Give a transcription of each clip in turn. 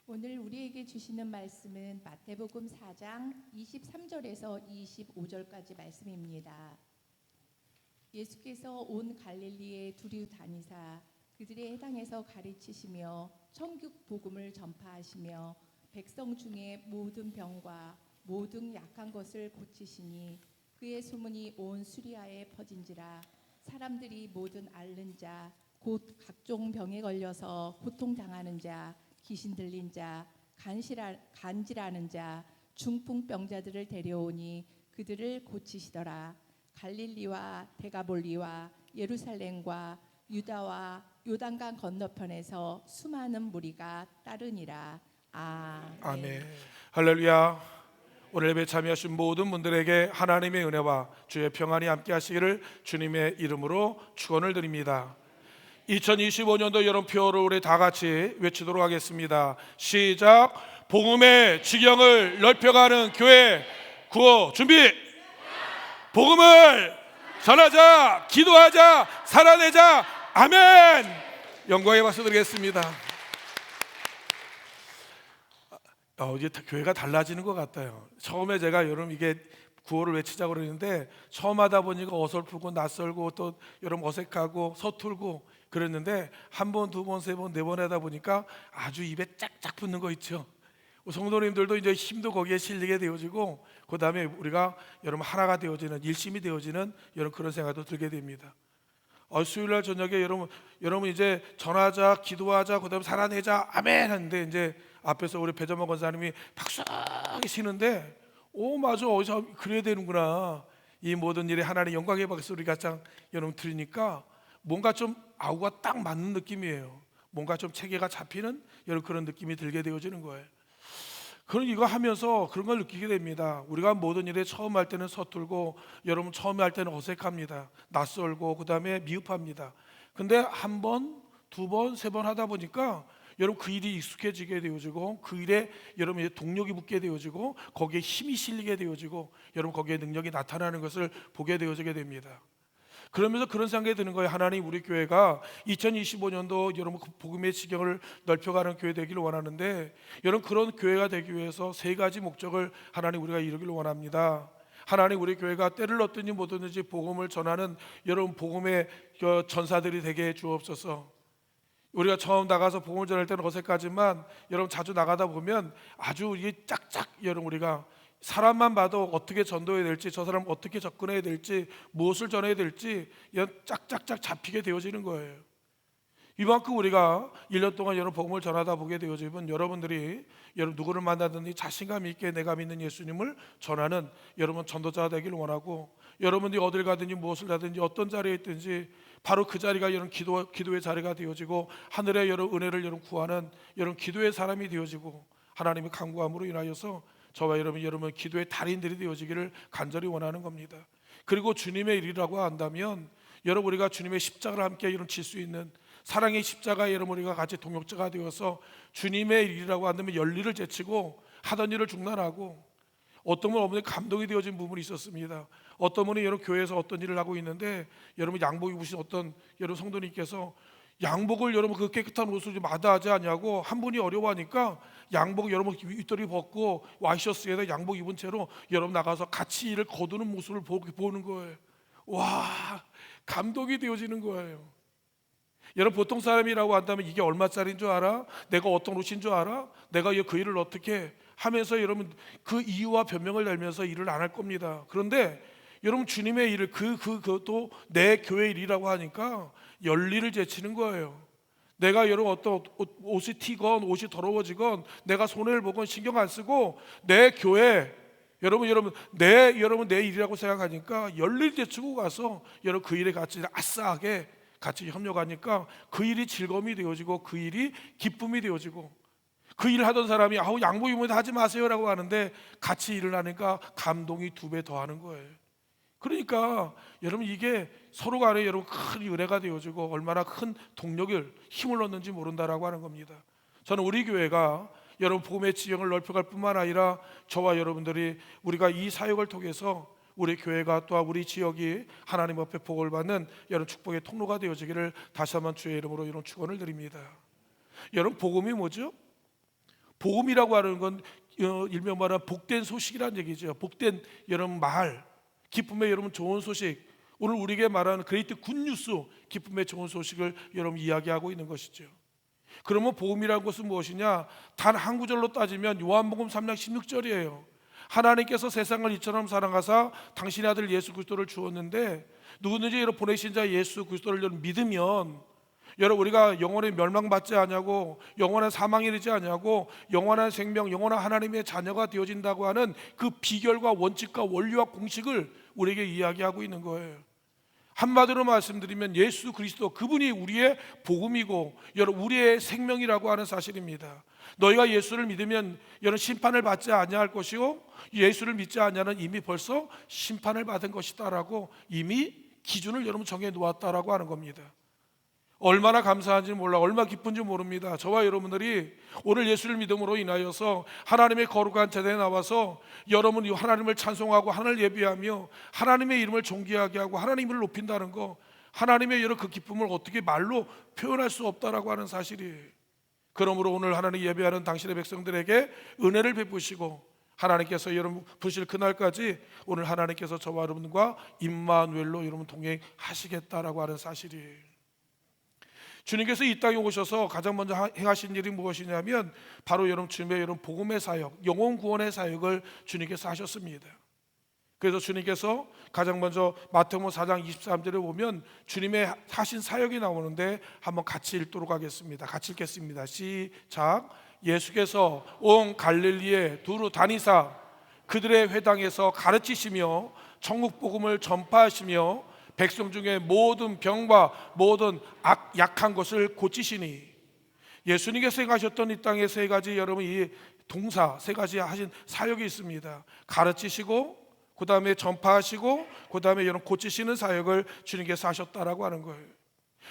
오늘 우리에게 주시는 말씀은 마태복음 4장 23절에서 25절까지 말씀입니다. 예수께서 온 갈릴리에 두루 다니사 그들의 해당에서 가르치시며 천국 복음을 전파하시며 백성 중에 모든 병과 모든 약한 것을 고치시니 그의 소문이 온 수리아에 퍼진지라. 사람들이 모든 앓는 자 곧 각종 병에 걸려서 고통당하는 자, 귀신 들린 자, 간질하는 자, 중풍병자들을 데려오니 그들을 고치시더라. 갈릴리와 데가볼리와 예루살렘과 유다와 요단강 건너편에서 수많은 무리가 따르니라. 아멘. 아멘. 할렐루야. 오늘 예배 참여하신 모든 분들에게 하나님의 은혜와 주의 평안이 함께 하시기를 주님의 이름으로 축원을 드립니다. 2025년도 여름표를 우리 다 같이 외치도록 하겠습니다. 시작. 복음의 지경을 넓혀가는 교회 구호 준비. 복음을 전하자, 기도하자, 살아내자. 아멘. 영광의 박수 드리겠습니다. 이제 교회가 달라지는 것 같아요. 처음에 제가 여러분 이게 구호를 외치자고 그랬는데 처음 하다 보니까 어설프고 낯설고 또 여러분 어색하고 서툴고 그랬는데 한 번, 두 번, 세 번, 네 번 하다 보니까 아주 입에 짝짝 붙는 거 있죠. 성도님들도 이제 힘도 거기에 실리게 되어지고 그 다음에 우리가 여러분 하나가 되어지는, 일심이 되어지는 여러분 그런 생각도 들게 됩니다. 수요일날 저녁에 여러분 이제 전하자, 기도하자, 그 다음에 살아내자, 아멘 하는데 이제 앞에서 우리 배정원 권사님이 박수 하시는데 맞아, 어디서 그래야 되는구나. 이 모든 일에 하나님 영광의 박수 우리가 여러분 들으니까 뭔가 좀 아우가 딱 맞는 느낌이에요. 뭔가 좀 체계가 잡히는 여러분 그런 느낌이 들게 되어지는 거예요. 그런 이거 하면서 그런 걸 느끼게 됩니다. 우리가 모든 일에 처음 할 때는 서툴고 여러분 처음에 할 때는 어색합니다. 낯설고 그 다음에 미흡합니다. 근데 한 번, 두 번, 세 번 하다 보니까 여러분 그 일이 익숙해지게 되어지고 그 일에 여러분 동력이 붙게 되어지고 거기에 힘이 실리게 되어지고 여러분 거기에 능력이 나타나는 것을 보게 되어지게 됩니다. 그러면서 그런 생각이 드는 거예요. 하나님 우리 교회가 2025년도 여러분 복음의 지경을 넓혀가는 교회 되기를 원하는데 여러분 그런 교회가 되기 위해서 세 가지 목적을 하나님 우리가 이루기를 원합니다. 하나님 우리 교회가 때를 얻든지 못 얻든지 복음을 전하는 여러분 복음의 전사들이 되게 해 주옵소서. 우리가 처음 나가서 복음을 전할 때는 어색하지만 여러분 자주 나가다 보면 아주 이게 짝짝 여러분 우리가 사람만 봐도 어떻게 전도해야 될지 저 사람 어떻게 접근해야 될지 무엇을 전해야 될지 짝짝짝 잡히게 되어지는 거예요. 이만큼 우리가 1년 동안 여러분 복음을 전하다 보게 되어지면 여러분들이 여러분 누구를 만나든지 자신감 있게 내가 믿는 예수님을 전하는 여러분 전도자가 되기를 원하고 여러분들이 어딜 가든지 무엇을 하든지 어떤 자리에 있든지 바로 그 자리가 여러분 기도의 자리가 되어지고 하늘의 여러분 은혜를 여러분 구하는 여러분 기도의 사람이 되어지고 하나님의 간구함으로 인하여서 저와 여러분 기도의 달인들이 되어지기를 간절히 원하는 겁니다. 그리고 주님의 일이라고 한다면 여러분 우리가 주님의 십자가를 함께 여러분 질 수 있는 사랑의 십자가 여러분 우리가 같이 동역자가 되어서 주님의 일이라고 한다면 열리를 제치고 하던 일을 중단하고 어떤 분 어머니 감동이 되어진 부분이 있었습니다. 어떤 분이 여러분 교회에서 어떤 일을 하고 있는데 여러분 양복 입으신 어떤 여러분 성도님께서 양복을 여러분 그 깨끗한 옷을 마다하지 않냐고 한 분이 어려워하니까 양복 여러분 윗도리 벗고 와이셔츠에다 양복 입은 채로 여러분 나가서 같이 일을 거두는 모습을 보는 거예요. 와, 감동이 되어지는 거예요. 여러분 보통 사람이라고 한다면 이게 얼마짜리인 줄 알아? 내가 어떤 옷인 줄 알아? 내가 그 일을 어떻게 하면서 여러분 그 이유와 변명을 내면서 일을 안 할 겁니다. 그런데 여러분 주님의 일을 그것도 내 교회 일이라고 하니까 열리를 제치는 거예요. 내가 여러분 어떤 옷이 튀건 옷이 더러워지건 내가 손해를 보건 신경 안 쓰고 내 교회 여러분 내 일이라고 생각하니까 열리를 제치고 가서 여러분 그 일에 같이 아싸하게 같이 협력하니까 그 일이 즐거움이 되어지고 그 일이 기쁨이 되어지고 그 일을 하던 사람이 양복 입으면 하지 마세요라고 하는데 같이 일을 하니까 감동이 2배 더하는 거예요. 그러니까 여러분 이게 서로 간에 여러분 큰 은혜가 되어지고 얼마나 큰 동력을 힘을 얻는지 모른다라고 하는 겁니다. 저는 우리 교회가 여러분 복음의 지경을 넓혀갈 뿐만 아니라 저와 여러분들이 우리가 이 사역을 통해서 우리 교회가 또한 우리 지역이 하나님 앞에 복을 받는 여러분 축복의 통로가 되어지기를 다시 한번 주의 이름으로 이런 축원을 드립니다. 여러분 복음이 뭐죠? 복음이라고 하는 건 일명 말하는 복된 소식이라는 얘기죠. 복된 여러분 말, 기쁨의 여러분 좋은 소식. 오늘 우리에게 말하는 그레이트 굿뉴스, 기쁨의 좋은 소식을 여러분 이야기하고 있는 것이죠. 그러면 복음이라는 것은 무엇이냐? 단 한 구절로 따지면 요한복음 3장 16절이에요. 하나님께서 세상을 이처럼 사랑하사 당신의 아들 예수 그리스도를 주었는데 누구든지 여러분 보내신 자 예수 그리스도를 여러분 믿으면 여러분 우리가 영원히 멸망받지 않냐고, 영원한 사망에 이르지 않냐고, 영원한 생명, 영원한 하나님의 자녀가 되어진다고 하는 그 비결과 원칙과 원리와 공식을 우리에게 이야기하고 있는 거예요. 한마디로 말씀드리면 예수 그리스도 그분이 우리의 복음이고 여러분 우리의 생명이라고 하는 사실입니다. 너희가 예수를 믿으면 여러분 심판을 받지 아니할 것이요 예수를 믿지 않냐는 이미 벌써 심판을 받은 것이다라고 이미 기준을 여러분 정해 놓았다라고 하는 겁니다. 얼마나 감사한지 몰라, 얼마나 기쁜지 모릅니다. 저와 여러분들이 오늘 예수를 믿음으로 인하여서 하나님의 거룩한 제대에 나와서 여러분이 하나님을 찬송하고 하나님을 예배하며 하나님의 이름을 존귀하게 하고 하나님을 높인다는 거, 하나님의 여러 그 기쁨을 어떻게 말로 표현할 수 없다라고 하는 사실이에요. 그러므로 오늘 하나님 예배하는 당신의 백성들에게 은혜를 베푸시고 하나님께서 여러분 부르실 그날까지 오늘 하나님께서 저와 여러분과 임마누엘로 여러분 동행하시겠다라고 하는 사실이에요. 주님께서 이 땅에 오셔서 가장 먼저 행하신 일이 무엇이냐면 바로 여러분 주님의 여러분 복음의 사역, 영혼 구원의 사역을 주님께서 하셨습니다. 그래서 주님께서 가장 먼저 마태복음 4장 23절에 보면 주님의 하신 사역이 나오는데 한번 같이 읽도록 하겠습니다. 같이 읽겠습니다. 시작. 예수께서 온 갈릴리에 두루 다니사 그들의 회당에서 가르치시며 천국 복음을 전파하시며 백성 중에 모든 병과 모든 약한 것을 고치시니. 예수님께서 행하셨던 이 땅에 세 가지 여러분 이 동사 세 가지 하신 사역이 있습니다. 가르치시고 그 다음에 전파하시고 그 다음에 여러분 고치시는 사역을 주님께서 하셨다라고 하는 거예요.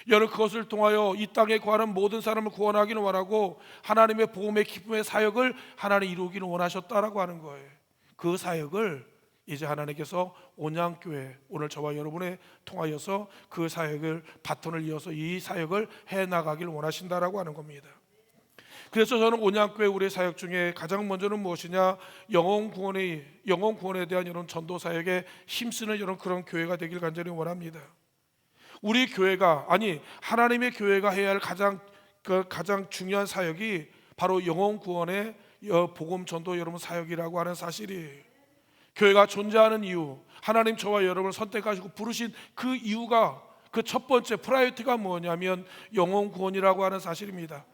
여러분 그것을 통하여 이 땅에 구하는 모든 사람을 구원하기는 원하고 하나님의 복음의 기쁨의 사역을 하나님 이루기는 원하셨다라고 하는 거예요. 그 사역을 이제 하나님께서 온양교회 오늘 저와 여러분에 통하여서 그 사역을 바톤을 이어서 이 사역을 해나가길 원하신다라고 하는 겁니다. 그래서 저는 온양교회 우리의 사역 중에 가장 먼저는 무엇이냐, 영혼 구원에 대한 이런 전도 사역에 힘쓰는 이런 그런 교회가 되길 간절히 원합니다. 우리 교회가 아니 하나님의 교회가 해야 할 가장 중요한 사역이 바로 영혼 구원의 복음 전도 여러분 사역이라고 하는 사실이에요. 교회가 존재하는 이유, 하나님 저와 여러분을 선택하시고 부르신 그 이유가 그 첫 번째 프라이어티가 뭐냐면 영혼 구원이라고 하는 사실입니다.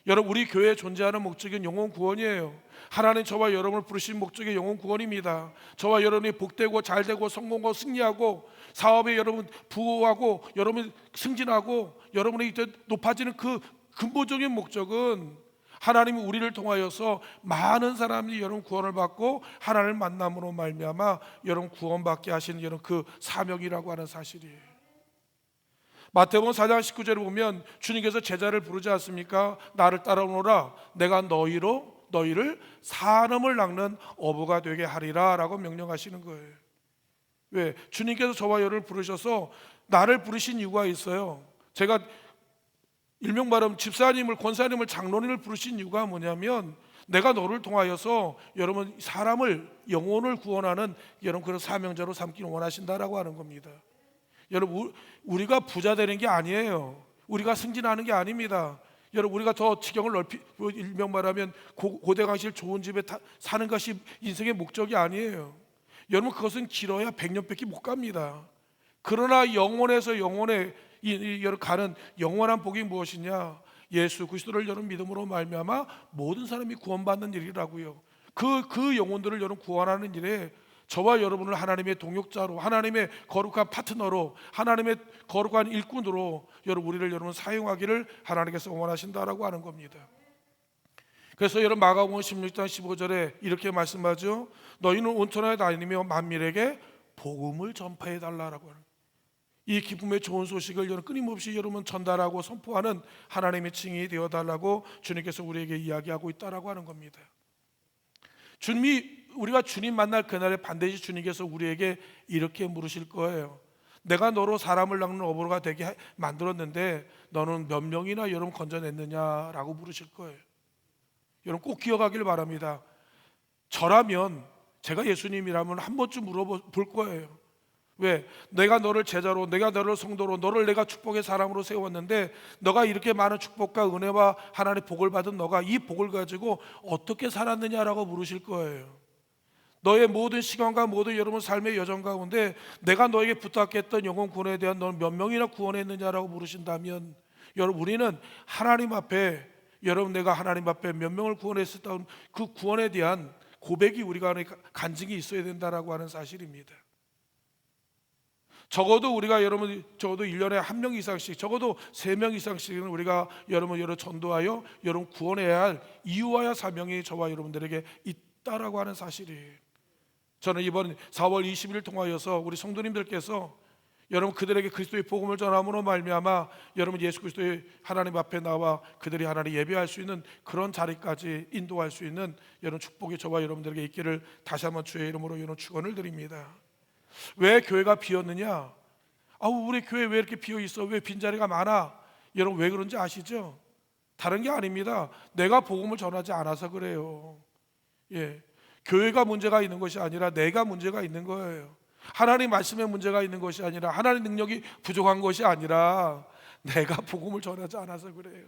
여러분 우리 교회에 존재하는 목적은 영혼 구원이에요. 하나님 저와 여러분을 부르신 목적이 영혼 구원입니다. 저와 여러분이 복되고 잘되고 성공하고 승리하고 사업에 여러분 부호하고 여러분 승진하고 여러분이 높아지는 그 근본적인 목적은 하나님이 우리를 통하여서 많은 사람이 여러분 구원을 받고 하나님을 만남으로 말미암아 여러분 구원받게 하시는 여러분 그 사명이라고 하는 사실이에요. 마태복음 4장 19절에 보면 주님께서 제자를 부르지 않습니까? 나를 따라오너라 내가 너희를 사람을 낚는 어부가 되게 하리라 라고 명령하시는 거예요. 왜? 주님께서 저와 여러분을 부르셔서 나를 부르신 이유가 있어요. 제가 일명 말하면 집사님을 권사님을 장로님을 부르신 이유가 뭐냐면 내가 너를 통하여서 여러분 사람을 영혼을 구원하는 여러분 그런 사명자로 삼기를 원하신다라고 하는 겁니다. 여러분 우리가 부자 되는 게 아니에요. 우리가 승진하는 게 아닙니다. 여러분 우리가 더 지경을 일명 말하면 고대강실 좋은 집에 사는 것이 인생의 목적이 아니에요. 여러분 그것은 길어야 100년밖에 못 갑니다. 그러나 영혼에서 영혼에 가는 영원한 복이 무엇이냐? 예수 그리스도를 여러분 믿음으로 말미암아 모든 사람이 구원받는 일이라고요. 그 영혼들을 여러분 구원하는 일에 저와 여러분을 하나님의 동역자로, 하나님의 거룩한 파트너로, 하나님의 거룩한 일꾼으로 여러분 우리를 여러분 사용하기를 하나님께서 원하신다라고 하는 겁니다. 그래서 여러분 마가복음 16장 15절에 이렇게 말씀하죠. 너희는 온천에 다니며 만민에게 복음을 전파해 달라라고 하는. 이 기쁨의 좋은 소식을 여러분 끊임없이 여러분 전달하고 선포하는 하나님의 칭이 되어 달라고 주님께서 우리에게 이야기하고 있다라고 하는 겁니다. 우리가 주님 만날 그날에 반드시 주님께서 우리에게 이렇게 물으실 거예요. 내가 너로 사람을 낚는 어부가 되게 만들었는데 너는 몇 명이나 여러분 건져냈느냐라고 물으실 거예요. 여러분 꼭 기억하길 바랍니다. 저라면, 제가 예수님이라면 한 번쯤 물어볼 거예요. 왜? 내가 너를 제자로, 내가 너를 성도로, 너를 내가 축복의 사람으로 세웠는데 너가 이렇게 많은 축복과 은혜와 하나님의 복을 받은 너가 이 복을 가지고 어떻게 살았느냐라고 물으실 거예요. 너의 모든 시간과 모든 여러분 삶의 여정 가운데 내가 너에게 부탁했던 영혼 구원에 대한 너는 몇 명이나 구원했느냐라고 물으신다면, 여러분 우리는 하나님 앞에, 여러분 내가 하나님 앞에 몇 명을 구원했었다는 그 구원에 대한 고백이 우리가 안에 간증이 있어야 된다라고 하는 사실입니다. 적어도 우리가 여러분 적어도 1년에 한 명 이상씩, 적어도 3명 이상씩은 우리가 여러분 전도하여 여러분 구원해야 할 이유와야 사명이 저와 여러분들에게 있다라고 하는 사실이에요. 저는 이번 4월 20일 통하여서 우리 성도님들께서 여러분 그들에게 그리스도의 복음을 전함으로 말미암아 여러분 예수 그리스도의 하나님 앞에 나와 그들이 하나님 예배할 수 있는 그런 자리까지 인도할 수 있는 여러분 축복이 저와 여러분들에게 있기를 다시 한번 주의 이름으로 여러분 축원을 드립니다. 왜 교회가 비었느냐? 우리 교회 왜 이렇게 비어 있어? 왜 빈자리가 많아? 여러분 왜 그런지 아시죠? 다른 게 아닙니다. 내가 복음을 전하지 않아서 그래요. 교회가 문제가 있는 것이 아니라 내가 문제가 있는 거예요. 하나님 말씀에 문제가 있는 것이 아니라, 하나님 능력이 부족한 것이 아니라 내가 복음을 전하지 않아서 그래요.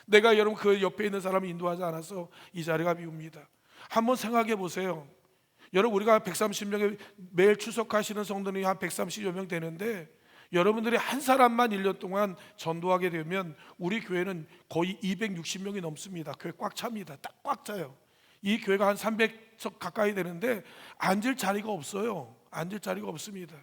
내가 여러분 그 옆에 있는 사람을 인도하지 않아서 이 자리가 비웁니다. 한번 생각해 보세요. 여러분 우리가 130명에 매일 출석하시는 성도님이 한 130여 명 되는데, 여러분들이 한 사람만 1년 동안 전도하게 되면 우리 교회는 거의 260명이 넘습니다. 교회 꽉 찹니다. 딱 꽉 차요. 이 교회가 한 300석 가까이 되는데 앉을 자리가 없어요. 앉을 자리가 없습니다.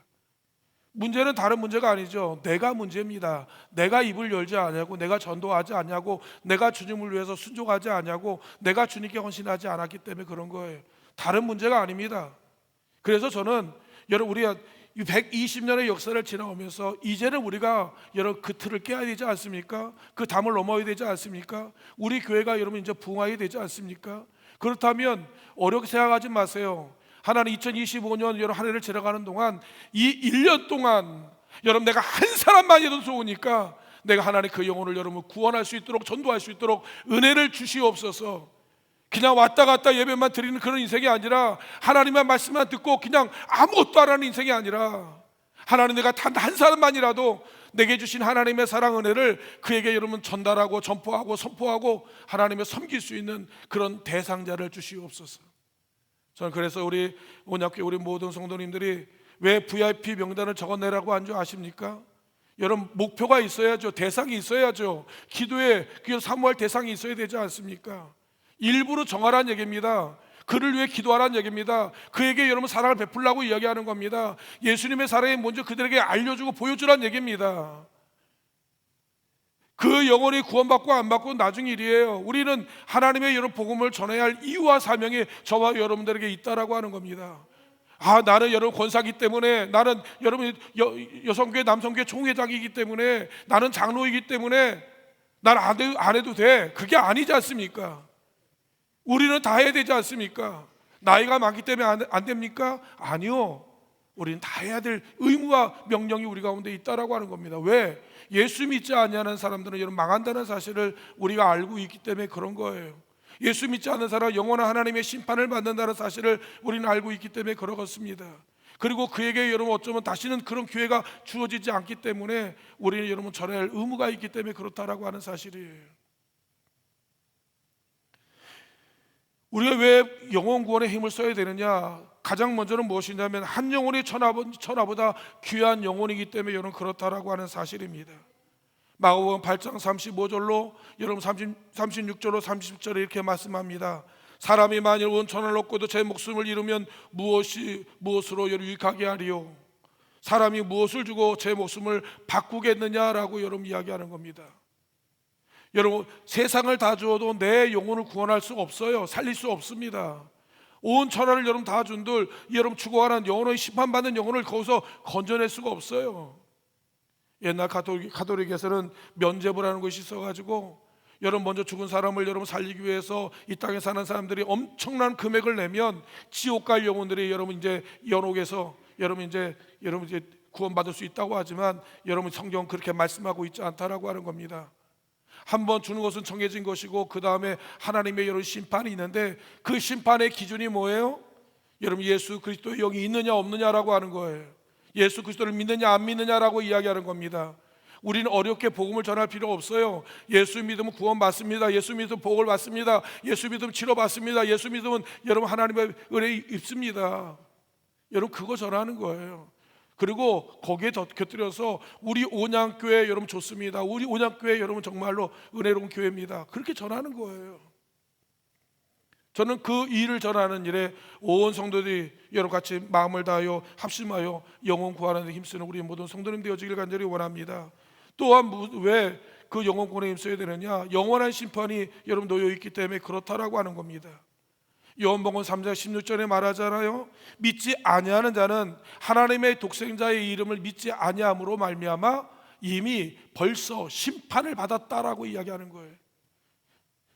문제는 다른 문제가 아니죠. 내가 문제입니다. 내가 입을 열지 않냐고, 내가 전도하지 않냐고, 내가 주님을 위해서 순종하지 않냐고, 내가 주님께 헌신하지 않았기 때문에 그런 거예요. 다른 문제가 아닙니다. 그래서 저는 여러분 우리가 120년의 역사를 지나오면서 이제는 우리가 여러분 그 틀을 깨야 되지 않습니까? 그 담을 넘어야 되지 않습니까? 우리 교회가 여러분 이제 부흥해야 되지 않습니까? 그렇다면 어렵게 생각하지 마세요. 하나님 2025년 여러분 한 해를 지나가는 동안 이 1년 동안 여러분 내가 한 사람만이라도 좋으니까 내가 하나님 그 영혼을 여러분 구원할 수 있도록, 전도할 수 있도록 은혜를 주시옵소서. 그냥 왔다 갔다 예배만 드리는 그런 인생이 아니라, 하나님의 말씀만 듣고 그냥 아무것도 안 하는 인생이 아니라, 하나님 내가 단 한 사람만이라도 내게 주신 하나님의 사랑 은혜를 그에게 여러분 전달하고 전포하고 선포하고 하나님의 섬길 수 있는 그런 대상자를 주시옵소서. 저는 그래서 우리 온약교회 우리 모든 성도님들이 왜 VIP 명단을 적어내라고 한 줄 아십니까? 여러분 목표가 있어야죠. 대상이 있어야죠. 기도에 사모할 대상이 있어야 되지 않습니까? 일부러 정하라는 얘기입니다. 그를 위해 기도하라는 얘기입니다. 그에게 여러분 사랑을 베풀라고 이야기하는 겁니다. 예수님의 사랑이 먼저 그들에게 알려주고 보여주라는 얘기입니다. 그 영혼이 구원받고 안 받고 나중 일이에요. 우리는 하나님의 여러분 복음을 전해야 할 이유와 사명이 저와 여러분들에게 있다라고 하는 겁니다. 나는 여러분 권사기 때문에, 나는 여러분 여성교회 남성교회 총회장이기 때문에, 나는 장로이기 때문에 난 안 해도 돼. 그게 아니지 않습니까? 우리는 다 해야 되지 않습니까? 나이가 많기 때문에 안 됩니까? 아니요. 우리는 다 해야 될 의무와 명령이 우리 가운데 있다라고 하는 겁니다. 왜? 예수 믿지 않는 사람들은 여러분 망한다는 사실을 우리가 알고 있기 때문에 그런 거예요. 예수 믿지 않는 사람은 영원한 하나님의 심판을 받는다는 사실을 우리는 알고 있기 때문에 그렇습니다. 그리고 그에게 여러분 어쩌면 다시는 그런 기회가 주어지지 않기 때문에 우리는 여러분 전해야 할 의무가 있기 때문에 그렇다라고 하는 사실이에요. 우리가 왜 영혼 구원에 힘을 써야 되느냐? 가장 먼저는 무엇이냐면 한 영혼이 천하보다 귀한 영혼이기 때문에 여러분 그렇다라고 하는 사실입니다. 마가복음 8장 35절로 여러분 36절로 30절에 이렇게 말씀합니다. 사람이 만일 온 천하를 얻고도 제 목숨을 잃으면 무엇으로 여러분 유익하게 하리요? 사람이 무엇을 주고 제 목숨을 바꾸겠느냐라고 여러분 이야기하는 겁니다. 여러분 세상을 다 주어도 내 영혼을 구원할 수 없어요. 살릴 수 없습니다. 온 천하를 여러분 다 준들 여러분 죽어가는 영혼의 심판받는 영혼을 거기서 건져낼 수가 없어요. 옛날 가톨릭에서는 면죄부라는 것이 있어가지고 여러분 먼저 죽은 사람을 여러분 살리기 위해서 이 땅에 사는 사람들이 엄청난 금액을 내면 지옥 갈 영혼들이 여러분 이제 연옥에서 여러분 이제 구원받을 수 있다고 하지만 여러분 성경 그렇게 말씀하고 있지 않다라고 하는 겁니다. 한번 주는 것은 정해진 것이고 그 다음에 하나님의 여러 심판이 있는데 그 심판의 기준이 뭐예요? 여러분 예수 그리스도의 영이 있느냐 없느냐라고 하는 거예요. 예수 그리스도를 믿느냐 안 믿느냐라고 이야기하는 겁니다. 우리는 어렵게 복음을 전할 필요 없어요. 예수 믿으면 구원 받습니다. 예수 믿으면 복을 받습니다. 예수 믿으면 치료 받습니다. 예수 믿으면 여러분 하나님의 은혜 입습니다. 여러분 그거 전하는 거예요. 그리고 거기에 곁들여서 우리 온양교회 여러분 좋습니다. 우리 온양교회 여러분 정말로 은혜로운 교회입니다. 그렇게 전하는 거예요. 저는 그 일을 전하는 일에 온 성도들이 여러분 같이 마음을 다하여 합심하여 영혼 구하는 데 힘쓰는 우리 모든 성도님 되어지길 간절히 원합니다. 또한 왜 그 영혼 구원에 힘써야 되느냐? 영원한 심판이 여러분 놓여 있기 때문에 그렇다라고 하는 겁니다. 요한복음 3장 16절에 말하잖아요. 믿지 아니하는 자는 하나님의 독생자의 이름을 믿지 아니함으로 말미암아 이미 벌써 심판을 받았다라고 이야기하는 거예요.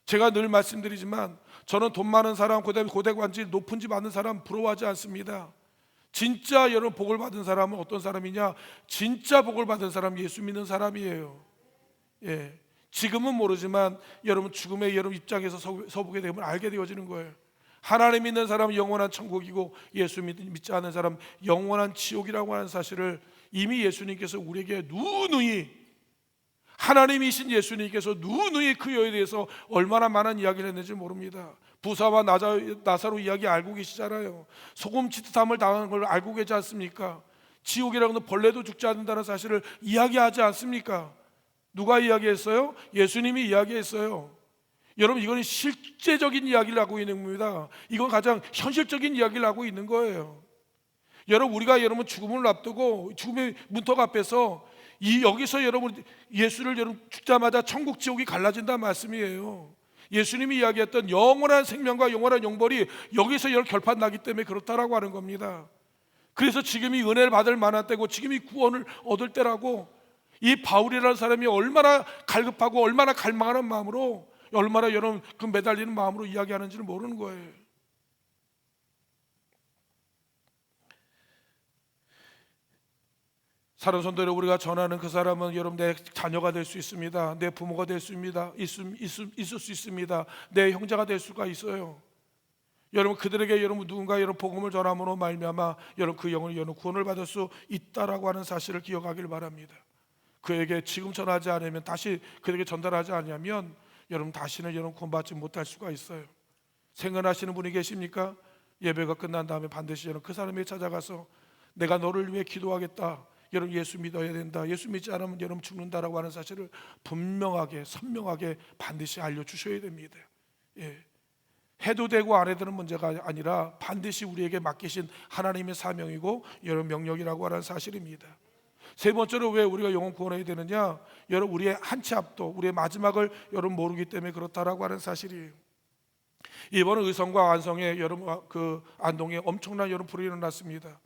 제가 늘 말씀드리지만 저는 돈 많은 사람, 그다음에 고대관질 높은 집 많은 사람 부러워하지 않습니다. 진짜 여러분 복을 받은 사람은 어떤 사람이냐? 진짜 복을 받은 사람 예수 믿는 사람이에요. 예. 지금은 모르지만 여러분 죽음의 여러분 입장에서 서보게 되면 알게 되어지는 거예요. 하나님 믿는 사람은 영원한 천국이고 예수 믿지 않는 사람은 영원한 지옥이라고 하는 사실을 이미 예수님께서 우리에게 누누이 하나님이신 예수님께서 누누이 그 여에 대해서 얼마나 많은 이야기를 했는지 모릅니다. 부사와 나사로 이야기 알고 계시잖아요. 소금 치듯함을 당하는 걸 알고 계시지 않습니까? 지옥이라고는 벌레도 죽지 않는다는 사실을 이야기하지 않습니까? 누가 이야기했어요? 예수님이 이야기했어요. 여러분 이거는 실제적인 이야기를 하고 있는 겁니다. 이건 가장 현실적인 이야기를 하고 있는 거예요. 여러분 우리가 여러분 죽음을 앞두고 죽음의 문턱 앞에서 여기서 여러분 예수를 여러분 죽자마자 천국 지옥이 갈라진다는 말씀이에요. 예수님이 이야기했던 영원한 생명과 영원한 영벌이 여기서 여러분 결판 나기 때문에 그렇다라고 하는 겁니다. 그래서 지금이 은혜를 받을 만한 때고 지금이 구원을 얻을 때라고 이 바울이라는 사람이 얼마나 갈급하고 얼마나 갈망하는 마음으로 얼마나 여러분 그 매달리는 마음으로 이야기하는지를 모르는 거예요. 사랑 성도들 우리가 전하는 그 사람은 여러분 내 자녀가 될 수 있습니다. 내 부모가 될 수 있을 수 있습니다. 내 형제가 될 수가 있어요. 여러분 그들에게 여러분 누군가 여러분 복음을 전함으로 말미암아 여러분 그 영혼이 여러분 구원을 받을 수 있다라고 하는 사실을 기억하길 바랍니다. 그에게 지금 전하지 않으면 다시 그에게 전달하지 않으면 여러분 다시는 여러분 구원받지 못할 수가 있어요. 생각하시는 분이 계십니까? 예배가 끝난 다음에 반드시 여러분 그 사람에게 찾아가서 내가 너를 위해 기도하겠다. 여러분 예수 믿어야 된다. 예수 믿지 않으면 여러분 죽는다라고 하는 사실을 분명하게 선명하게 반드시 알려주셔야 됩니다. 예. 해도 되고 안 해도 되는 문제가 아니라 반드시 우리에게 맡기신 하나님의 사명이고 여러분 명령이라고 하는 사실입니다. 세 번째로 왜 우리가 영혼 구원해야 되느냐? 여러분 우리의 한치 앞도 우리의 마지막을 여러분 모르기 때문에 그렇다라고 하는 사실이에요. 이번 의성과 안성에 여러분 그 안동에 엄청난 여러분 불이 일어났습니다.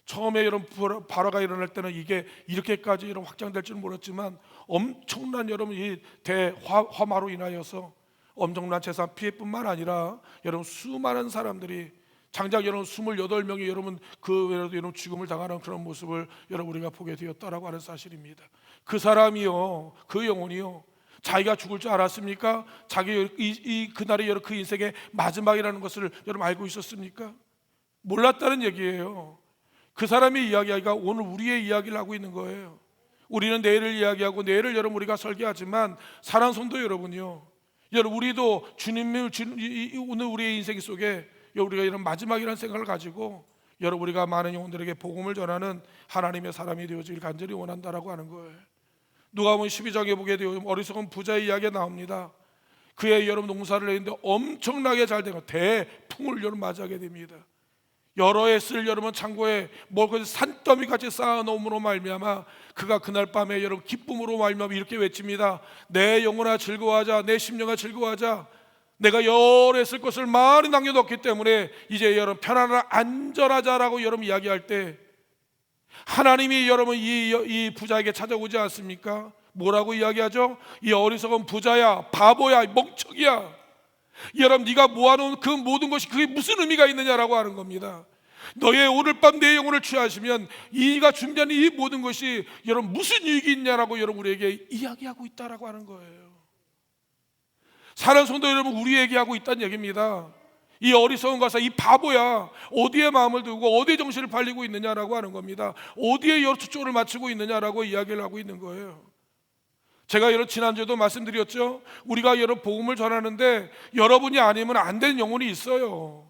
처음에 여러분 발화가 일어날 때는 이게 이렇게까지 여러분 확장될 줄 몰랐지만 엄청난 여러분 이 대화마로 인하여서 엄청난 재산 피해뿐만 아니라 여러분 수많은 사람들이 장작 여러분 28명이 여러분 그 외에도 여러분 죽음을 당하는 그런 모습을 여러분 우리가 보게 되었다라고 하는 사실입니다. 그 사람이요, 그 영혼이요, 자기가 죽을 줄 알았습니까? 자기 그날이 여러분 그 인생의 마지막이라는 것을 여러분 알고 있었습니까? 몰랐다는 얘기예요. 그 사람의 이야기가 오늘 우리의 이야기를 하고 있는 거예요. 우리는 내일을 이야기하고 내일을 여러분 우리가 설계하지만 사랑 성도 여러분이요, 여러분 우리도 주님을 오늘 우리의 인생 속에 우리가 이런 마지막이라는 생각을 가지고 여러분 우리가 많은 영혼들에게 복음을 전하는 하나님의 사람이 되어지길 간절히 원한다라고 하는 거예요. 누가복음 12장에 보게 되면 어리석은 부자의 이야기가 나옵니다. 그의 여러분 농사를 했는데 엄청나게 잘 된 거 대풍을 여러분 맞이하게 됩니다. 여러 해 쓸 여러분 창고에 뭘 산더미 같이 쌓아놓음으로 말미암아 그가 그날 밤에 여러분 기쁨으로 말미암아 이렇게 외칩니다. 내 영혼아 즐거워하자, 내 심령아 즐거워하자. 내가 여러 해 쓸 것을 많이 남겨뒀기 때문에 이제 여러분 편안하라 안전하자라고 여러분 이야기할 때 하나님이 여러분 이 부자에게 찾아오지 않습니까? 뭐라고 이야기하죠? 이 어리석은 부자야, 바보야, 멍청이야. 여러분 네가 모아놓은 그 모든 것이 그게 무슨 의미가 있느냐라고 하는 겁니다. 너의 오늘 밤 내 영혼을 취하시면 이가 준비한 이 모든 것이 여러분 무슨 유익이 있냐라고 여러분 우리에게 이야기하고 있다라고 하는 거예요. 사랑하는 성도 여러분, 우리에게 하고 있다는 얘기입니다. 이 어리석은 가사, 이 바보야, 어디에 마음을 두고 어디에 정신을 팔리고 있느냐라고 하는 겁니다. 어디에 여러 초점을 맞추고 있느냐라고 이야기를 하고 있는 거예요. 제가 지난주에도 말씀드렸죠. 우리가 여러분 복음을 전하는데 여러분이 아니면 안 되는 영혼이 있어요.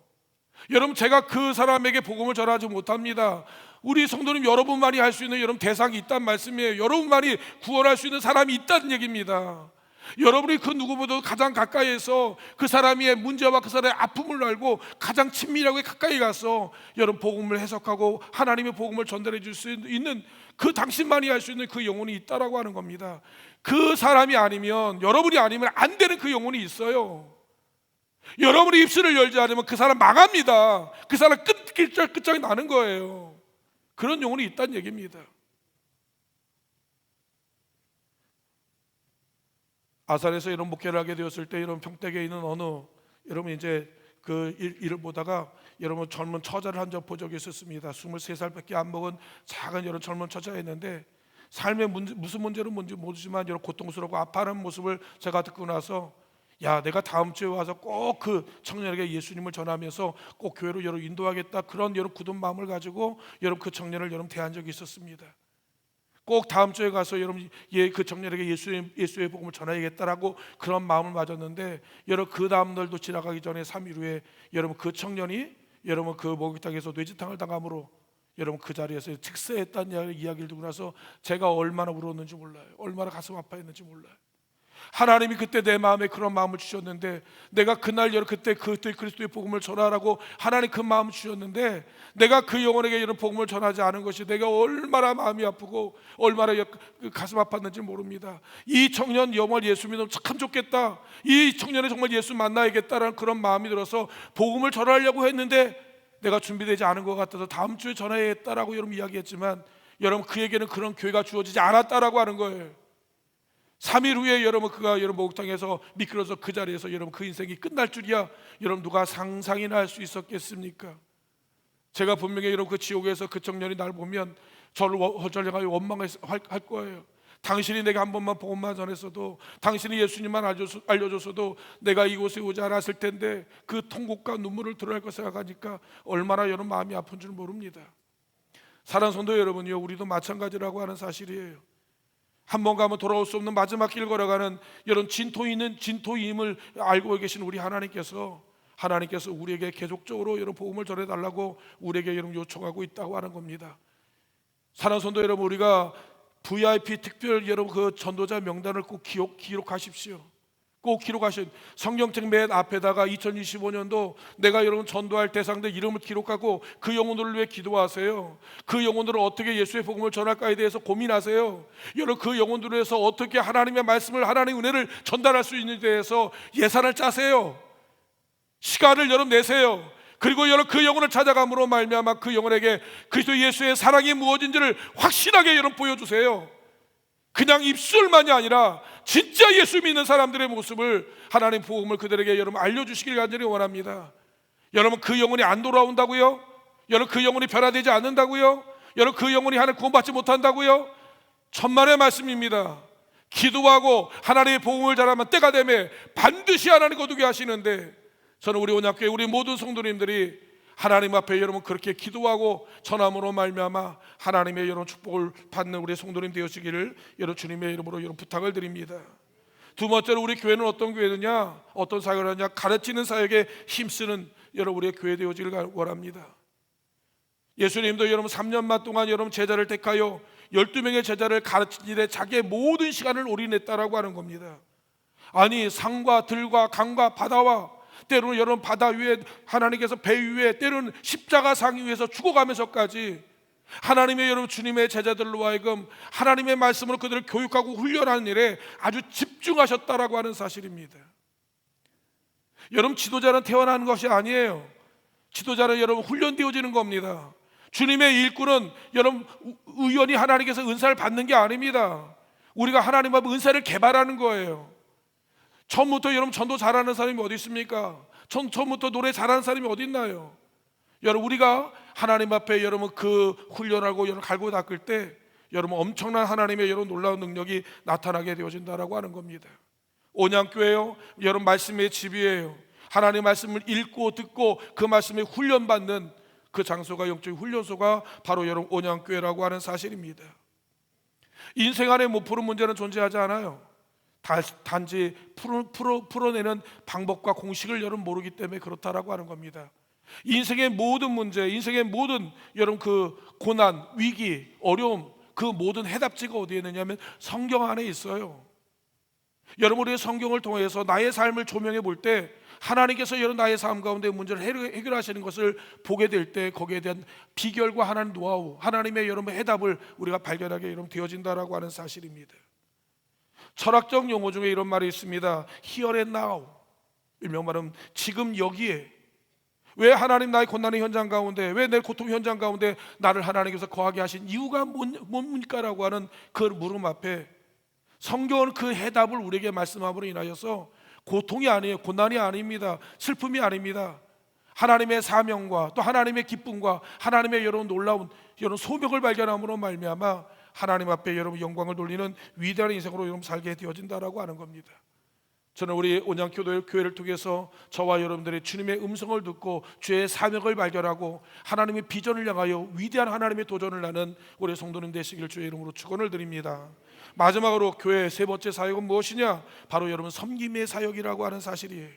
여러분, 제가 그 사람에게 복음을 전하지 못합니다. 우리 성도님 여러분만이 할 수 있는 여러분 대상이 있단 말씀이에요. 여러분만이 구원할 수 있는 사람이 있다는 얘기입니다. 여러분이 그 누구보다도 가장 가까이에서 그 사람의 문제와 그 사람의 아픔을 알고 가장 친밀하게 가까이 가서 여러분 복음을 해석하고 하나님의 복음을 전달해 줄 수 있는 그 당신만이 할 수 있는 그 영혼이 있다라고 하는 겁니다. 그 사람이 아니면, 여러분이 아니면 안 되는 그 영혼이 있어요. 여러분이 입술을 열지 않으면 그 사람 망합니다. 그 사람 끝장이 나는 거예요. 그런 영혼이 있다는 얘기입니다. 아산에서 이런 목회를 하게 되었을 때 이런 평택에 있는 어느 여러분 이제 그 일을 보다가 여러분 젊은 처자를 한 점 본 적이 있었습니다. 23살밖에 안 먹은 작은 이런 젊은 처자였는데 삶의 문제, 무슨 문제로 뭔지 모르지만 이런 고통스럽고 아파하는 모습을 제가 듣고 나서, 야, 내가 다음 주에 와서 꼭 그 청년에게 예수님을 전하면서 꼭 교회로 여러분 인도하겠다, 그런 여러분 굳은 마음을 가지고 여러분 그 청년을 여러분 대한 적이 있었습니다. 꼭 다음 주에 가서 여러분 그 청년에게 예수의 복음을 전해야겠다라고 그런 마음을 가졌는데, 여러분 그 다음 날도 지나가기 전에 3일 후에 여러분 그 청년이 여러분 그 목욕탕에서 뇌지탕을 당함으로 여러분 그 자리에서 즉사했다는 이야기를 듣고 나서 제가 얼마나 울었는지 몰라요. 얼마나 가슴 아파했는지 몰라요. 하나님이 그때 내 마음에 그런 마음을 주셨는데, 내가 그날 그때 그리스도의 복음을 전하라고 하나님 그 마음을 주셨는데, 내가 그 영혼에게 이런 복음을 전하지 않은 것이 내가 얼마나 마음이 아프고 얼마나 가슴 아팠는지 모릅니다. 이 청년 영원 예수 믿으면 참 좋겠다, 이 청년이 정말 예수 만나야겠다라는 그런 마음이 들어서 복음을 전하려고 했는데 내가 준비되지 않은 것 같아서 다음 주에 전해야겠다라고 여러분 이야기했지만, 여러분 그에게는 그런 교회가 주어지지 않았다라고 하는 거예요. 3일 후에 여러분 그가 여러분 목욕탕에서 미끄러져 그 자리에서 여러분 그 인생이 끝날 줄이야 여러분 누가 상상이나 할 수 있었겠습니까? 제가 분명히 여러분 그 지옥에서 그 청년이 날 보면 저를 허절하여 원망할 거예요. 당신이 내가 한 번만 복음만 전했어도, 당신이 예수님만 알려줬어도 내가 이곳에 오지 않았을 텐데, 그 통곡과 눈물을 드러낼 것 생각하니까 얼마나 여러분 마음이 아픈 줄 모릅니다. 사랑하는 성도 여러분이요, 우리도 마찬가지라고 하는 사실이에요. 한 번 가면 돌아올 수 없는 마지막 길 걸어가는 이런 진토임을 알고 계신 우리 하나님께서 우리에게 계속적으로 여러분 복음을 전해달라고 우리에게 여러분 요청하고 있다고 하는 겁니다. 사랑하는 성도 여러분, 우리가 VIP 특별 여러분 그 전도자 명단을 꼭 기록하십시오. 꼭 기록하신 성경책 맨 앞에다가 2025년도 내가 여러분 전도할 대상들 이름을 기록하고 그 영혼들을 위해 기도하세요. 그 영혼들을 어떻게 예수의 복음을 전할까에 대해서 고민하세요. 여러분 그 영혼들을 위해서 어떻게 하나님의 말씀을, 하나님의 은혜를 전달할 수 있는지에 대해서 예산을 짜세요. 시간을 여러분 내세요. 그리고 여러분 그 영혼을 찾아감으로 말미암아 그 영혼에게 그리스도 예수의 사랑이 무엇인지를 확실하게 여러분 보여주세요. 그냥 입술만이 아니라 진짜 예수 믿는 사람들의 모습을, 하나님 복음을 그들에게 여러분 알려주시길 간절히 원합니다. 여러분 그 영혼이 안 돌아온다고요? 여러분 그 영혼이 변화되지 않는다고요? 여러분 그 영혼이 하나님 구원받지 못한다고요? 천만의 말씀입니다. 기도하고 하나님의 복음을 전하면 때가 되면 반드시 하나님 거두게 하시는데, 저는 우리 온약교회 우리 모든 성도님들이 하나님 앞에 여러분 그렇게 기도하고 전함으로 말미암아 하나님의 여러분 축복을 받는 우리 성도님 되시기를 여러분 주님의 이름으로 여러분 부탁을 드립니다. 두 번째로 우리 교회는 어떤 교회느냐, 어떤 사역을 하냐, 가르치는 사역에 힘쓰는 여러분 우리의 교회 되어지기를 원합니다. 예수님도 여러분 3년만 동안 여러분 제자를 택하여 12명의 제자를 가르친 일에 자기의 모든 시간을 올인했다라고 하는 겁니다. 아니 산과 들과 강과 바다와 때로는 여러분 바다 위에 하나님께서 배 위에, 때로는 십자가 상 위에서 죽어가면서까지 하나님의 여러분 주님의 제자들로 하여금 하나님의 말씀으로 그들을 교육하고 훈련하는 일에 아주 집중하셨다라고 하는 사실입니다. 여러분 지도자는 태어나는 것이 아니에요. 지도자는 여러분 훈련되어지는 겁니다. 주님의 일꾼은 여러분 의원이 하나님께서 은사를 받는 게 아닙니다. 우리가 하나님 앞에 은사를 개발하는 거예요. 처음부터 여러분 전도 잘하는 사람이 어디 있습니까? 처음부터 노래 잘하는 사람이 어디 있나요? 여러분 우리가 하나님 앞에 여러분 그 훈련하고 여러분 갈고 닦을 때 여러분 엄청난 하나님의 여러분 놀라운 능력이 나타나게 되어진다라고 하는 겁니다. 온양교회요, 여러분 말씀의 집이에요. 하나님의 말씀을 읽고 듣고 그 말씀에 훈련받는 그 장소가, 영적인 훈련소가 바로 여러분 온양교회라고 하는 사실입니다. 인생 안에 못 푸는 문제는 존재하지 않아요. 단지 풀어내는 방법과 공식을 여러분 모르기 때문에 그렇다라고 하는 겁니다. 인생의 모든 문제, 인생의 모든 여러분 그 고난, 위기, 어려움, 그 모든 해답지가 어디에 있느냐면 성경 안에 있어요. 여러분, 우리의 성경을 통해서 나의 삶을 조명해 볼 때 하나님께서 여러분 나의 삶 가운데 문제를 해결하시는 것을 보게 될 때 거기에 대한 비결과 하나님 노하우, 하나님의 여러분 해답을 우리가 발견하게 여러분 되어진다라고 하는 사실입니다. 철학적 용어 중에 이런 말이 있습니다. Here and now, 일명 말하면 지금 여기에. 왜 하나님 나의 고난의 현장 가운데, 왜 내 고통 현장 가운데 나를 하나님께서 거하게 하신 이유가 뭡니까라고 하는 그 물음 앞에 성경은 그 해답을 우리에게 말씀함으로 인하여서 고통이 아니에요, 고난이 아닙니다, 슬픔이 아닙니다. 하나님의 사명과 또 하나님의 기쁨과 하나님의 여러분 놀라운 여러분 소명을 발견함으로 말미암아 하나님 앞에 여러분 영광을 돌리는 위대한 인생으로 여러분 살게 되어진다라고 하는 겁니다. 저는 우리 온양교회를 통해서 저와 여러분들의 주님의 음성을 듣고 주의 사명을 발견하고 하나님의 비전을 향하여 위대한 하나님의 도전을 하는 우리 성도님 되시길 주의 이름으로 축원을 드립니다. 마지막으로 교회의 세 번째 사역은 무엇이냐? 바로 여러분 섬김의 사역이라고 하는 사실이에요.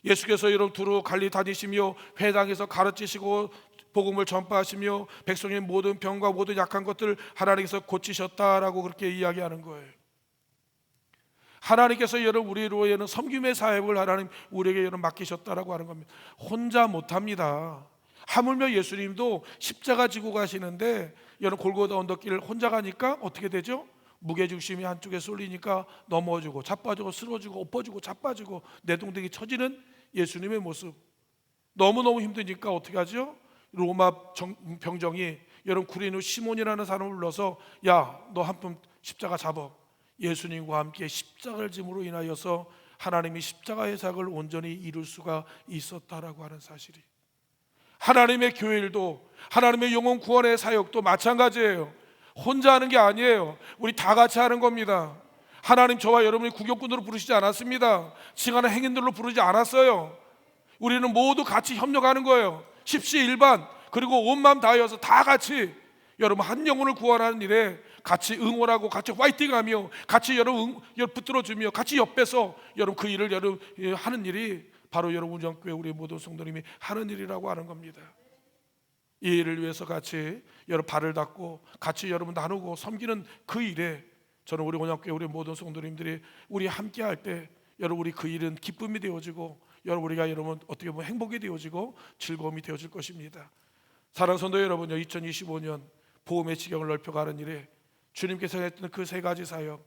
예수께서 여러분 두루 갈리 다니시며 회당에서 가르치시고 복음을 전파하시며 백성의 모든 병과 모든 약한 것들 하나님께서 고치셨다라고 그렇게 이야기하는 거예요. 하나님께서 여러분 우리로에는 섬김의 사역을 하나님 우리에게 여러분 맡기셨다라고 하는 겁니다. 혼자 못합니다. 하물며 예수님도 십자가 지고 가시는데 여러분 골고다 언덕길을 혼자 가니까 어떻게 되죠? 무게중심이 한쪽에 쏠리니까 넘어지고 자빠지고 쓰러지고 엎어지고 자빠지고 내동댕이 쳐지는 예수님의 모습. 너무너무 힘드니까 어떻게 하죠? 로마 병정이 여러분 구레네 시몬이라는 사람을 불러서 야, 너 한 번 십자가 잡아. 예수님과 함께 십자가를 짐으로 인하여서 하나님이 십자가의 사역을 온전히 이룰 수가 있었다라고 하는 사실이, 하나님의 교회일도 하나님의 영혼 구원의 사역도 마찬가지예요. 혼자 하는 게 아니에요. 우리 다 같이 하는 겁니다. 하나님 저와 여러분이 구경꾼으로 부르시지 않았습니다. 칭하는 행인들로 부르지 않았어요. 우리는 모두 같이 협력하는 거예요. 십시일반, 그리고 온 마음 다하여서 다 같이 여러분 한 영혼을 구원하는 일에 같이 응원하고 같이 화이팅하며 같이 여러분 붙들어주며 같이 옆에서 여러분 그 일을 여러분 하는 일이 바로 여러분 온양교회 우리 모든 성도님이 하는 일이라고 하는 겁니다. 이 일을 위해서 같이 여러분 발을 닦고 같이 여러분 나누고 섬기는 그 일에 저는 우리 온양교회 우리 모든 성도님들이 우리 함께 할 때 여러분 우리 그 일은 기쁨이 되어지고 여러분 우리가 여러분 어떻게 보면 행복이 되어지고 즐거움이 되어질 것입니다. 사랑하는 성도 여러분요, 2025년 복음의 지경을 넓혀가는 일에 주님께서 했던 그 세 가지 사역,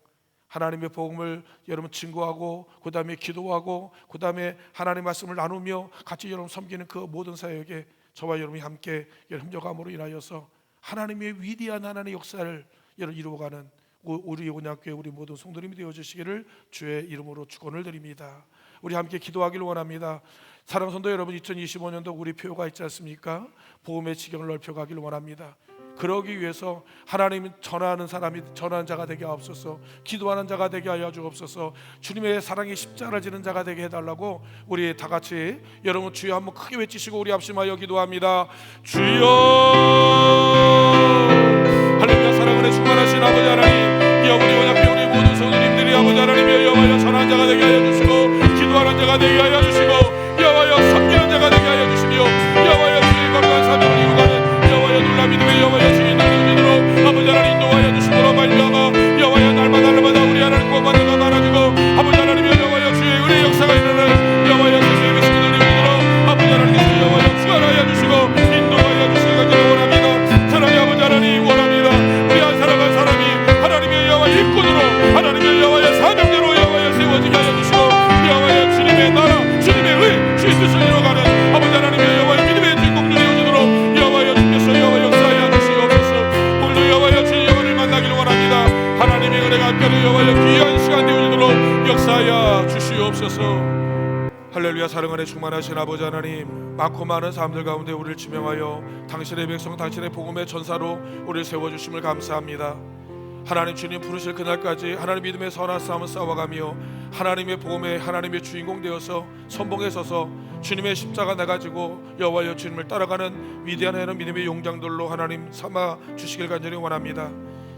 하나님의 복음을 여러분 증거하고 그 다음에 기도하고 그 다음에 하나님의 말씀을 나누며 같이 여러분 섬기는 그 모든 사역에 저와 여러분이 함께 협력함으로 인하여서 하나님의 위대한 하나님의 역사를 여러분 이루어가는 우리 온양교회 우리 모든 성도님이 되어주시기를 주의 이름으로 축원을 드립니다. 우리 함께 기도하기를 원합니다. 사랑하는 성도 여러분, 2025년도 우리 표가 있지 않습니까? 복음의 지경을 넓혀가기를 원합니다. 그러기 위해서 하나님 전하는 사람이 전하는 자가 되게 하옵소서. 기도하는 자가 되게 하여 주옵소서. 주님의 사랑의 십자가를 지는 자가 되게 해달라고 우리 다 같이 여러분 주여 한번 크게 외치시고 우리 합심하여 기도합니다. 주여, 할렐루야. 사랑을 충만하신 아버지 하나님, 이 우리 온양교회 우리 모든 성도님들이 아버지 하나님의 여호와여 전하는 자가 되게 하여 주시고 기도하는 자가 되게 하여 주시고 여호와여 섬기는 자가 되게 하여 주시며 여호와여 주의 거룩한 사명을 이루가는 여호와여 놀라운 믿음의 여호와여 주의 능력으로 아버지 하나님 인도하여 주시므로 말미암아 여호와여 날마다 우리 하나님과 만나가 많아지고 아버지 하나님의 여호와여 주의 은혜의 역사가 일어나는 여호와여 주의 믿음을 우리로 아버지 하나님께서 여호와여 주관하여 주시고 인도하여 주시기를 원합니다. 사랑의 아버지 하나님 원합니다. 우리 한 사람 한 사람이 하나님의 여호와의 일꾼으로 하나님의 여호와의 사명대로 여호와여 세워지게 하여 주시고 여호와여 주님의 나라 주님의 의 주의 뜻을 이루어가는 아버지 하나님의 여호와의 믿음의 주인공 되어주도록 여호와여 주께서 여호와 역사하여 주시옵소서. 오늘도 여호와여 주의 영혼을 만나기를 원합니다. 하나님의 은혜가 함께하는 여호와여 귀한 시간 되어주도록 역사하여 주시옵소서. 할렐루야. 사랑 안에 충만하신 아버지 하나님, 많고 많은 사람들 가운데 우리를 지명하여 당신의 백성 당신의 복음의 전사로 우리를 세워주심을 감사합니다. 하나님 주님 부르실 그날까지 하나님 믿음의 선한 싸움을 싸워가며 하나님의 복음의 하나님의 주인공 되어서 선봉에 서서 주님의 십자가 내가지고 여호와여 주님을 따라가는 위대한 하나님 믿음의 용장들로 하나님 삼아 주시길 간절히 원합니다.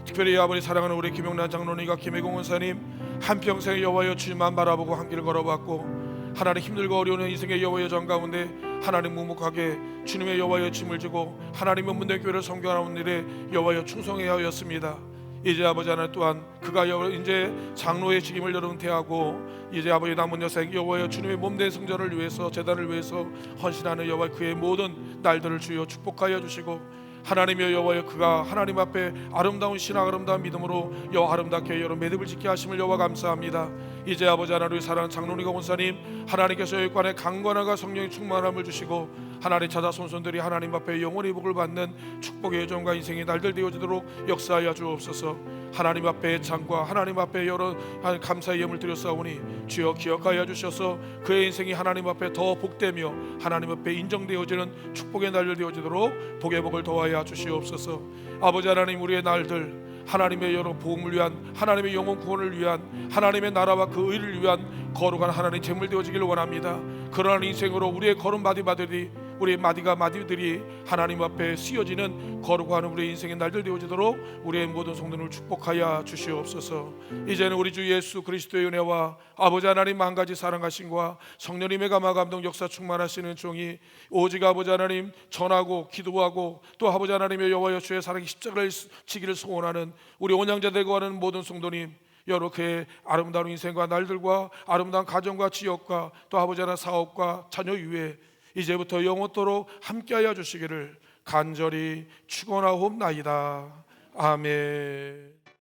특별히 아버지 사랑하는 우리 김용란 장로님과 김혜공 원사님 한평생 여호와여 주님만 바라보고 한 길을 걸어왔고 하나님 힘들고 어려운 인생의 여호와여 정 가운데 하나님 묵묵하게 주님의 여호와여 짐을 지고 하나님의 문대 교회를 섬겨하는 일에 여호와여 충성해야 하였습니다. 이제 아버지 하나님 또한 그가 이제 장로의 직임을 여러분 대하고 이제 아버지 남은 여생 여호와여 주님의 몸된 성전을 위해서 제단을 위해서 헌신하는 여호와 그의 모든 날들을 주여 축복하여 주시고 하나님의 여호와여 그가 하나님 앞에 아름다운 신앙 아름다운 믿음으로 여호와 아름답게 여러 매듭을 짓게 하심을 여호와 감사합니다. 이제 아버지 하나님의 사랑하는 장로님과 원사님 하나님께서 여기관에 강건함과 성령의 충만함을 주시고 하나님 찾아 손손들이 하나님 앞에 영원히 복을 받는 축복의 여정과 인생의 날들 되어지도록 역사하여 주옵소서. 하나님 앞에 창과 하나님 앞에 여러 감사의 예물 드렸사오니 주여 기억하여 주셔서 그의 인생이 하나님 앞에 더 복되며 하나님 앞에 인정되어지는 축복의 날들 되어지도록 복의 복을 더하여 주시옵소서. 아버지 하나님 우리의 날들 하나님의 여러 복음을 위한 하나님의 영혼 구원을 위한 하나님의 나라와 그 의를 위한 거룩한 하나님 제물 되어지기를 원합니다. 그러한 인생으로 우리의 걸음 마디마디들이 우리의 마디들이 하나님 앞에 쓰여지는 거룩한 우리의 인생의 날들 되어지도록 우리의 모든 성도를 축복하여 주시옵소서. 이제는 우리 주 예수 그리스도의 은혜와 아버지 하나님 만가지 사랑하심과 성령님의 감화 감동 역사 충만하시는 종이 오직 아버지 하나님 전하고 기도하고 또 아버지 하나님의 여호와 여수의 사랑의 십자가를 지기를 소원하는 우리 온양자들과 하는 모든 성도님 여러 그의 아름다운 인생과 날들과 아름다운 가정과 지역과 또 아버지 하나님 사업과 자녀 위에 이제부터 영원토록 함께하여 주시기를 간절히 축원하옵나이다. 아멘.